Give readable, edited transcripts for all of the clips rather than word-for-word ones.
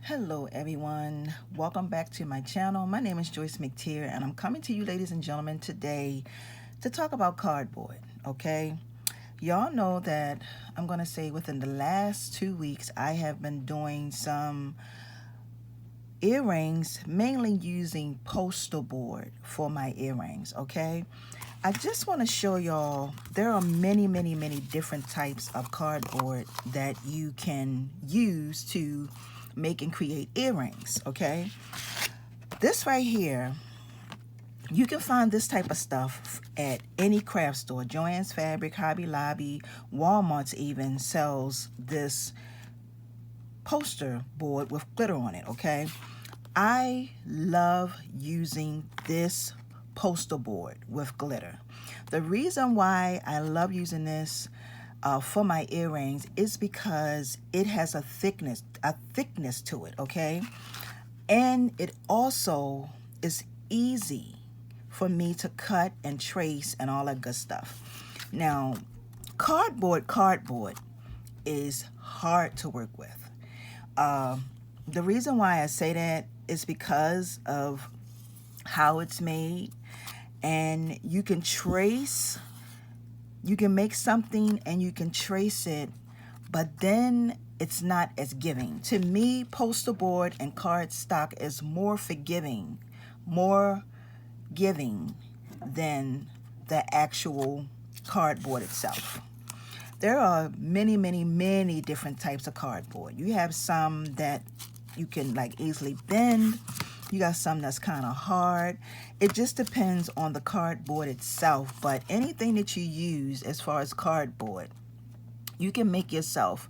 Hello everyone, welcome back to my channel. My name is Joyce McTeer and I'm coming to you, ladies and gentlemen, today to talk about cardboard. Okay, y'all know that I'm gonna say within the last 2 weeks I have been doing some earrings, mainly using poster board for my earrings. Okay, I just want to show y'all there are many different types of cardboard that you can use to make and create earrings. Okay, this right here, you can find this type of stuff at any craft store. Joann's Fabric, Hobby Lobby, Walmart's even sells this poster board with glitter on it. Okay, I love using this poster board with glitter. The reason why I love using this for my earrings is because it has a thickness to it. Okay, and it also is easy for me to cut and trace and all that good stuff. Now, cardboard is hard to work with. The reason why I say that is because of how it's made, and you can make something and you can trace it, but then it's not as giving. To me, poster board and cardstock is more forgiving, more giving than the actual cardboard itself. There are many different types of cardboard. You have some that you can like easily bend. You got some that's kind of hard. It just depends on the cardboard itself, but anything that you use as far as cardboard, you can make yourself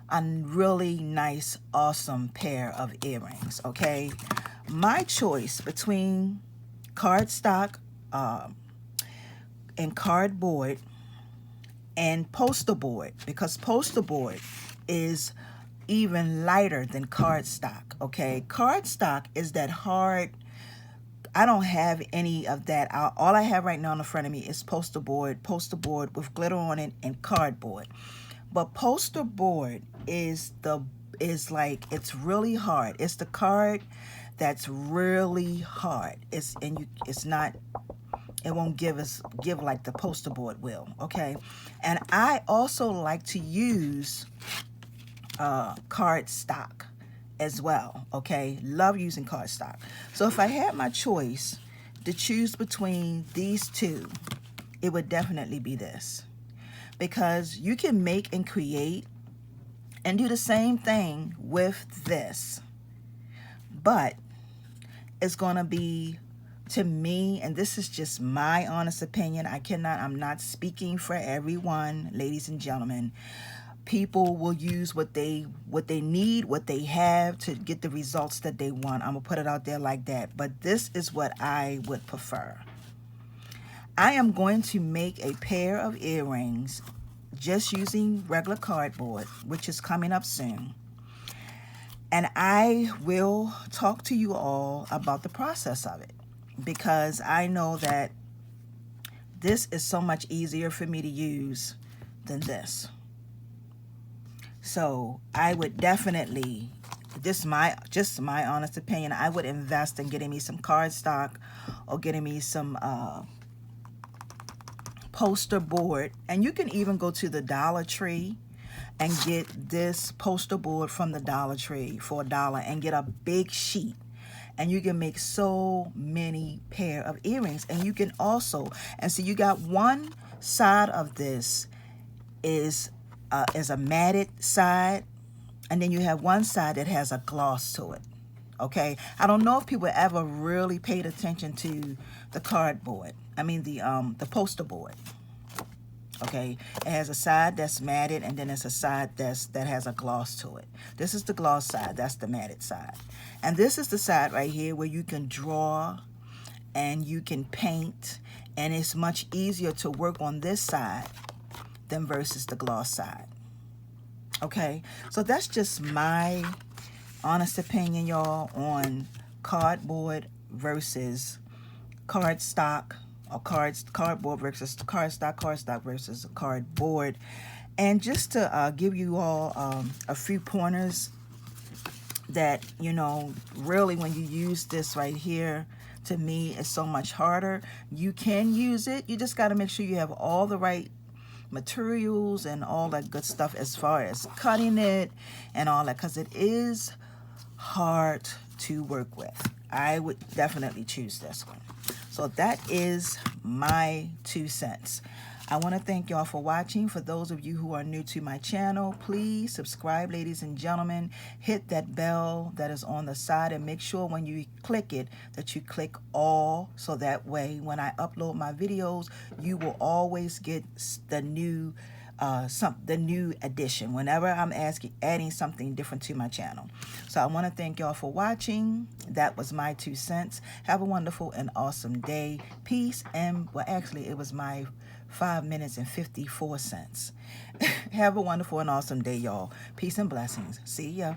a really nice, awesome pair of earrings. Okay, my choice between cardstock and cardboard and poster board, because poster board is even lighter than cardstock. Okay, cardstock is that hard. I don't have any of that. All I have right now in front of me is poster board with glitter on it and cardboard. But poster board is like, it's really hard. It's the card that's really hard. It's not, it won't give like the poster board will. Okay, and I also like to use cardstock as well. Okay, love using cardstock. So if I had my choice to choose between these two, it would definitely be this, because you can make and create and do the same thing with this, but it's gonna be, to me, and this is just my honest opinion, I'm not speaking for everyone, ladies and gentlemen. People will use what they need, what they have to get the results that they want. I'm gonna put it out there like that. But this is what I would prefer. I am going to make a pair of earrings just using regular cardboard, which is coming up soon. And I will talk to you all about the process of it, because I know that this is so much easier for me to use than this. So I would definitely, just my honest opinion, I would invest in getting me some cardstock or getting me some poster board. And you can even go to the Dollar Tree and get this poster board from the Dollar Tree for $1 and get a big sheet. And you can make so many pair of earrings. And you can also, and so you got one side of this is a matted side, and then you have one side that has a gloss to it. Okay, I don't know if people ever really paid attention to the cardboard. I mean the poster board. Okay, it has a side that's matted, and then it's a side that has a gloss to it. This is the gloss side, that's the matted side, and this is the side right here where you can draw and you can paint, and it's much easier to work on this side than versus the gloss side. Okay, so that's just my honest opinion, y'all, on cardboard versus cardstock, or cardboard versus cardstock versus cardboard. And just to give you all a few pointers that, you know, really when you use this right here, to me, it's so much harder. You can use it. You just got to make sure you have all the right materials and all that good stuff as far as cutting it and all that, because it is hard to work with. I would definitely choose this one. So that is my 2 cents. I want to thank y'all for watching. For those of you who are new to my channel, please subscribe, ladies and gentlemen. Hit that bell that is on the side and make sure when you click it that you click all, so that way when I upload my videos, you will always get the new addition whenever I'm adding something different to my channel. So I want to thank y'all for watching. That was my 2 cents. Have a wonderful and awesome day. Peace. And well, actually it was my 5 minutes and 54 cents. Have a wonderful and awesome day, y'all. Peace and blessings. See ya.